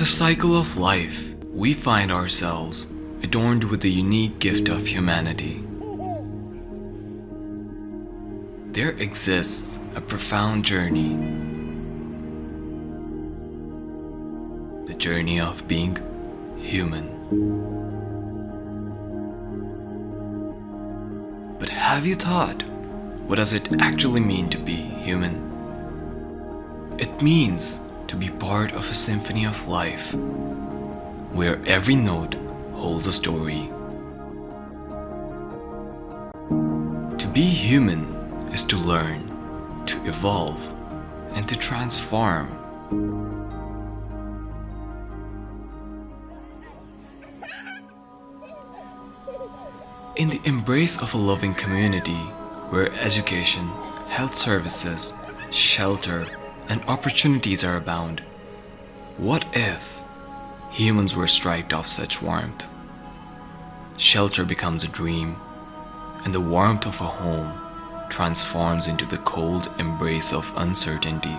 cycle of life, we find ourselves adorned with the unique gift of humanity. There exists a profound journey, the journey of being human. But have you thought, what does it actually mean to be human? It means to be part of a symphony of life, where every note holds a story. To be human is to learn, to evolve, and to transform. In the embrace of a loving community where education, health services, shelter, and opportunities are abound, what if humans were stripped of such warmth? Shelter becomes a dream, and the warmth of a home transforms into the cold embrace of uncertainty.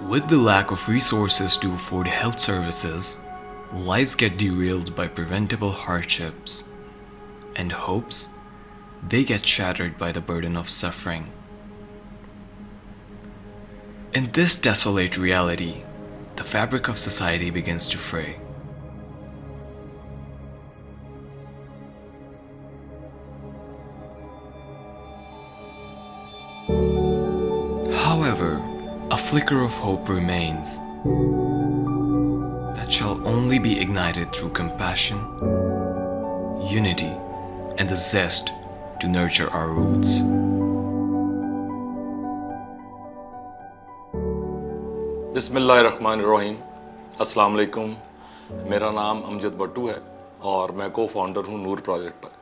With the lack of resources to afford health services, lives get derailed by preventable hardships, and hopes, they get shattered by the burden of suffering. In this desolate reality, the fabric of society begins to fray. However, a flicker of hope remains that shall only be ignited through compassion, unity, and the zest to nurture our roots. बिस्मिल्लाहिर्रहमानिर्रहीम। अस्सलाम वालेकुम। मेरा नाम अमजद भट्टू है और मैं को founder हूँ नूर प्रोजेक्ट पर।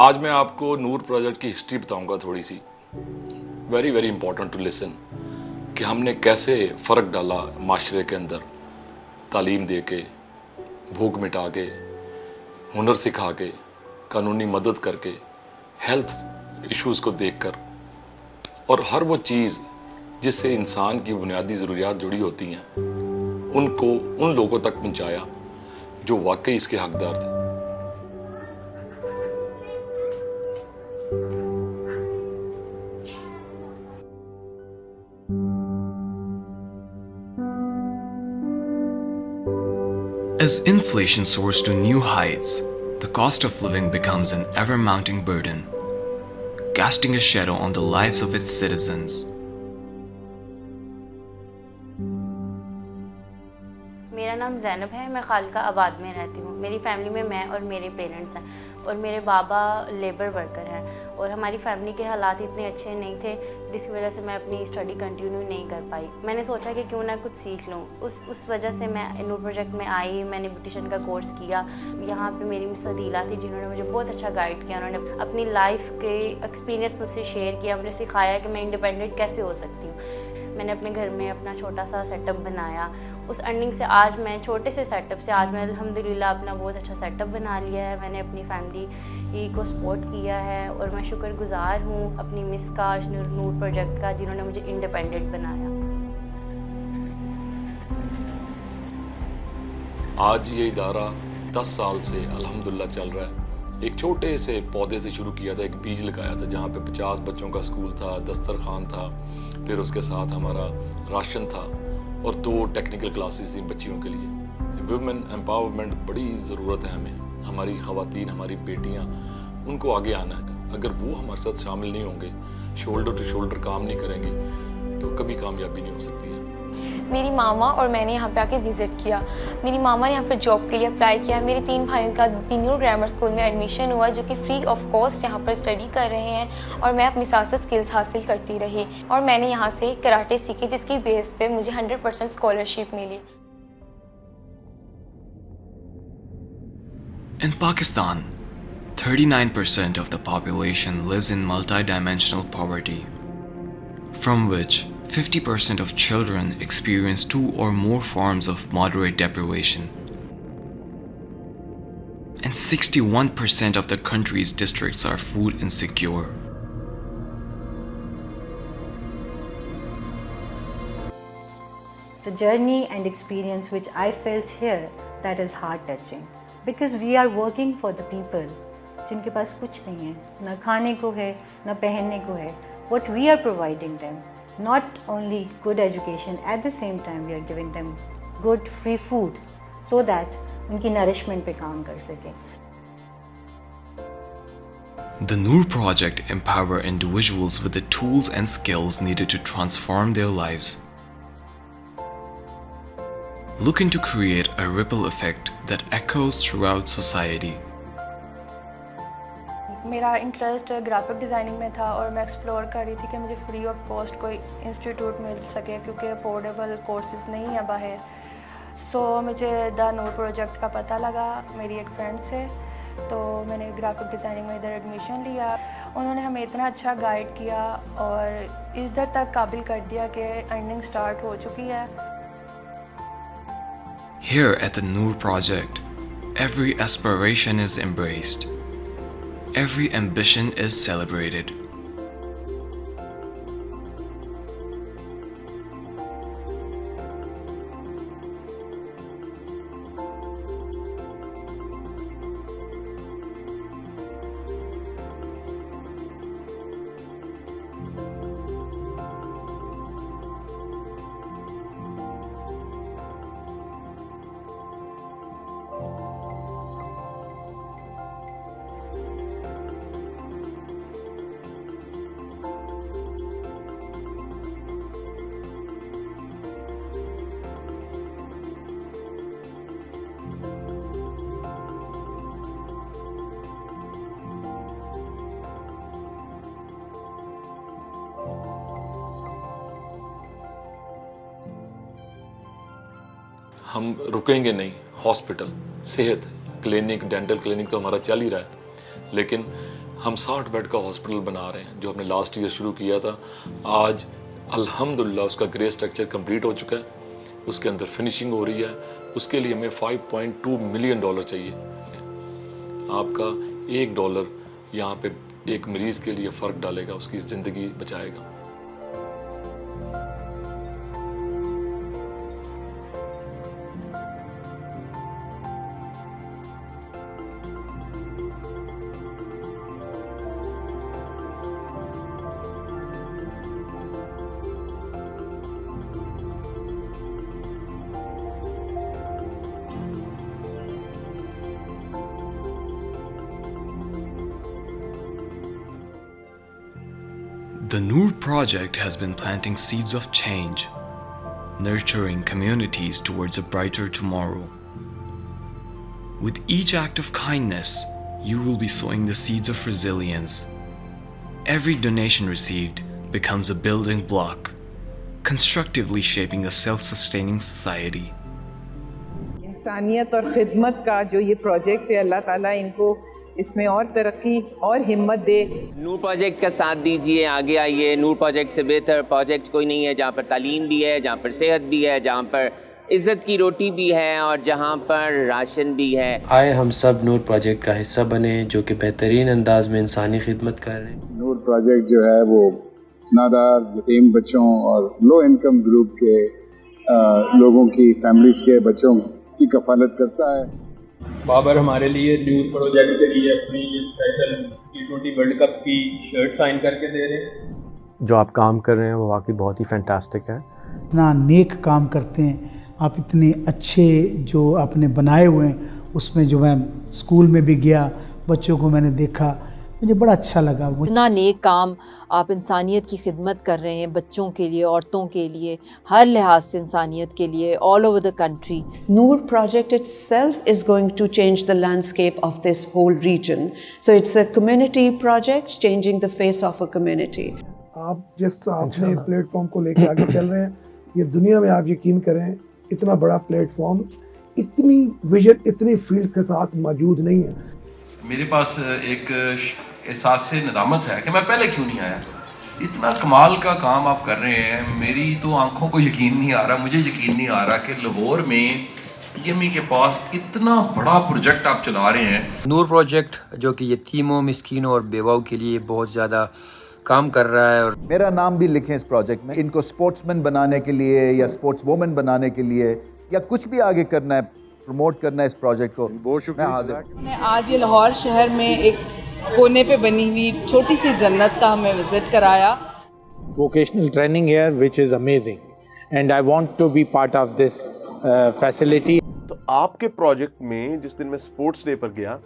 आज मैं आपको नूर प्रोजेक्ट की हिस्ट्री बताऊँगा थोड़ी सी। Very very important to listen कि हमने कैसे फ़र्क डाला माशरे के अंदर, तालीम दे के, भूख मिटा के, हुनर सिखा के, कानूनी मदद करके, हेल्थ इश्यूज़ को देखकर, और हर वो चीज़ जिससे इंसान की बुनियादी ज़रूरियात जुड़ी होती हैं उनको उन लोगों तक पहुंचाया जो वाकई इसके हकदार थे। As inflation soars to new heights, the cost of living becomes an ever-mounting burden, casting a shadow on the lives of its citizens. मेरा नाम ज़ैनब है। मैं खालका आबाद में रहती हूँ। मेरी फैमिली में मैं और मेरे पेरेंट्स हैं और मेरे बाबा लेबर वर्कर हैं और हमारी फैमिली के हालात इतने अच्छे नहीं थे जिसकी वजह से मैं अपनी स्टडी कंटिन्यू नहीं कर पाई। मैंने सोचा कि क्यों ना कुछ सीख लूँ। उस वजह से मैं नूर प्रोजेक्ट में आई। मैंने ब्यूटिशियन का कोर्स किया। यहाँ पे मेरी मिस अदीला थी जिन्होंने मुझे बहुत अच्छा गाइड किया। उन्होंने अपनी लाइफ के एक्सपीरियंस मुझसे शेयर किया, मुझे सिखाया कि मैं इंडिपेंडेंट कैसे हो सकती हूँ। मैंने अपने घर में अपना छोटा सा सेटअप बनाया। उस अर्निंग से आज मैं छोटे से सेटअप से आज मैं अल्हम्दुलिल्लाह अपना बहुत अच्छा सेटअप बना लिया है। मैंने अपनी फैमिली को सपोर्ट किया है और मैं शुक्रगुजार हूँ अपनी मिस का, नूर प्रोजेक्ट का, जिन्होंने मुझे इंडिपेंडेंट बनाया। आज ये इदारा 10 साल से अल्हम्दुलिल्लाह चल रहा है। एक छोटे से पौधे से शुरू किया था, एक बीज लगाया था जहाँ पे 50 बच्चों का स्कूल था, दस्तरखान था, फिर उसके साथ हमारा राशन था और 2 टेक्निकल क्लासेस थी बच्चियों के लिए। वुमेन एम्पावरमेंट बड़ी ज़रूरत है हमें। हमारी ख़वातीन, हमारी बेटियाँ, उनको आगे आना है। अगर वो हमारे साथ शामिल नहीं होंगे, शोल्डर टू शोल्डर काम नहीं करेंगे तो कभी कामयाबी नहीं हो सकती है। मेरी मामा और मैंने यहाँ पे आके विज़िट किया। मेरी मामा ने यहाँ पर जॉब के लिए अप्लाई किया। मेरे 3 भाइयों का दी न्यू ग्रामर स्कूल में एडमिशन हुआ जो कि फ्री ऑफ कॉस्ट यहाँ पर स्टडी कर रहे हैं और मैं अपनी साथ स्किल्स हासिल करती रही और मैंने यहाँ से कराटे सीखी जिसकी बेस पे मुझे 100% scholarship milli. In Pakistan, 39% of the population lives in multidimensional poverty, from which 50% of children experience 2 or more forms of moderate deprivation. And and 61% of the country's districts are food insecure. The journey and experience which I felt here, that is heart-touching, because we are working for the people जिनके पास कुछ नहीं है, ना खाने को है, ना पहनने को है. What we are providing them, not only good education, at the same time we are giving them good free food so that उनकी nourishment पे काम कर सकें. The Noor Project empower individuals with the tools and skills needed to transform their lives. Looking to create a ripple effect that echoes throughout society. मेरा interest graphic designing में था और मैं एक्सप्लोर कर रही थी कि मुझे फ्री ऑफ कॉस्ट कोई इंस्टीट्यूट मिल सके क्योंकि अफोर्डेबल कोर्सेज़ नहीं है बाहर. सो मुझे द नूर प्रोजेक्ट का पता लगा मेरी एक फ्रेंड से, तो मैंने ग्राफिक डिज़ाइनिंग में इधर एडमिशन लिया. उन्होंने हमें इतना अच्छा गाइड किया और इधर तक काबिल कर दिया कि अर्निंग स्टार्ट हो चुकी है. Here at the Noor Project, every aspiration is embraced. Every ambition is celebrated. हम रुकेंगे नहीं. हॉस्पिटल, सेहत क्लिनिक, डेंटल क्लिनिक तो हमारा चल ही रहा है, लेकिन हम 60 बेड का हॉस्पिटल बना रहे हैं जो हमने लास्ट ईयर शुरू किया था. आज अल्हम्दुलिल्लाह उसका ग्रे स्ट्रक्चर कंप्लीट हो चुका है, उसके अंदर फिनिशिंग हो रही है. उसके लिए हमें $5.2 मिलियन चाहिए. आपका $1 यहाँ पे एक मरीज़ के लिए फ़र्क डालेगा, उसकी ज़िंदगी बचाएगा. The Noor Project has been planting seeds of change, nurturing communities towards a brighter tomorrow. With each act of kindness, you will be sowing the seeds of resilience. Every donation received becomes a building block, constructively shaping a self-sustaining society. इंसानियत और ख़िदमत का जो ये project है, अल्लाह ताला इनको इसमें और तरक्की और हिम्मत दे. नूर प्रोजेक्ट का साथ दीजिए, आगे आइए. नूर प्रोजेक्ट से बेहतर प्रोजेक्ट कोई नहीं है, जहाँ पर तालीम भी है, जहाँ पर सेहत भी है, जहाँ पर इज़्ज़त की रोटी भी है और जहाँ पर राशन भी है. आए हम सब नूर प्रोजेक्ट का हिस्सा बने जो कि बेहतरीन अंदाज में इंसानी खिदमत कर रहे हैं. नूर प्रोजेक्ट जो है वो नादार, यतीम बच्चों और लो इनकम ग्रुप के लोगों की फैमिलीज़ के बच्चों की कफ़ालत करता है. बाबर हमारे लिए नूर प्रोजेक्ट के लिए अपनी स्पेशल T20 वर्ल्ड कप की शर्ट साइन करके दे रहे हैं. जो आप काम कर रहे हैं वो वाकई बहुत ही फैंटास्टिक है. इतना नेक काम करते हैं आप, इतने अच्छे जो आपने बनाए हुए हैं. उसमें जो मैं स्कूल में भी गया, बच्चों को मैंने देखा, मुझे बड़ा अच्छा लगा. इतना नेक काम आप इंसानियत की खिदमत कर रहे हैं, बच्चों के लिए, औरतों के लिए, हर लिहाज से इंसानियत के लिए, all over the country. Noor project itself is going to change the landscape of this whole region. So it's a community project changing the face of a community. आप जिस अपने प्लेटफॉर्म को लेकर आगे चल रहे हैं, ये दुनिया में आप यकीन करें इतना बड़ा प्लेटफॉर्म, इतनी विजन, इतनी फील्ड के साथ मौजूद नहीं है. मेरे पास एक एहसास से नदामत है कि मैं पहले क्यों नहीं आया. इतना कमाल का काम आप कर रहे हैं, मेरी तो आंखों को यकीन नहीं आ रहा. मुझे यकीन नहीं आ रहा कि लाहौर में PME کے پاس اتنا بڑا پروجیکٹ آپ چلا رہے ہیں. نور پروجیکٹ جو کہ یتیموں مسکینوں اور بیواؤں کے لیے بہت زیادہ کام کر رہا ہے. اور میرا نام بھی لکھیں اس پروجیکٹ میں. ان کو سپورٹس مین بنانے کے لیے یا سپورٹس وومن بنانے کے لیے یا کچھ بھی آگے کرنا ہے, پروموٹ کرنا ہے اس پروجیکٹ کو, میں حاضر ہوں. آج یہ لاہور شہر میں ایک کونے پہ بنی ہوئی چھوٹی سی جنت کا ہمیں وزٹ کرایا. Vocational training here which is amazing and I want to be part of this facility. تو آپ کے پروجیکٹ میں جس دن میں سپورٹس ڈے پر گیا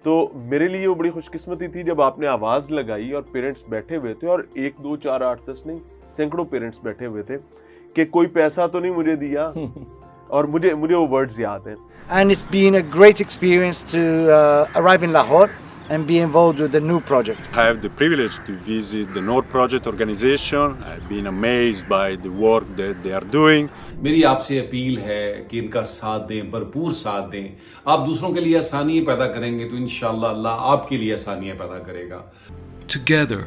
تو میرے لیے وہ بڑی خوش قسمتی تھی جب آپ نے آواز لگائی اور پیرنٹس بیٹھے ہوئے تھے, اور 1 2 4 8 10 نہیں سینکڑوں پیرنٹس بیٹھے ہوئے تھے کہ کوئی پیسہ تو نہیں مجھے دیا, اور مجھے وہ ورڈز یاد ہیں. And it's been a great experience to arrive in Lahore and be involved with the Noor project. I have the privilege to visit the Noor project organization. I've been amazed by the work that they are doing. میری آپ سے appeal ہے کہ ان کا ساتھ دیں, بھرپور ساتھ دیں. آپ دوسروں کے لیے آسانیاں پیدا کریں گے تو انشاءاللہ اللہ آپ کے لیے آسانیاں پیدا کرے گا. Together,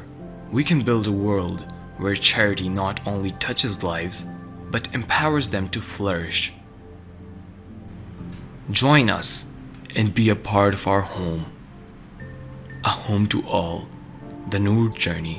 we can build a world where charity not only touches lives, but empowers them to flourish. Join us and be a part of our home. A home to all, the Noor journey.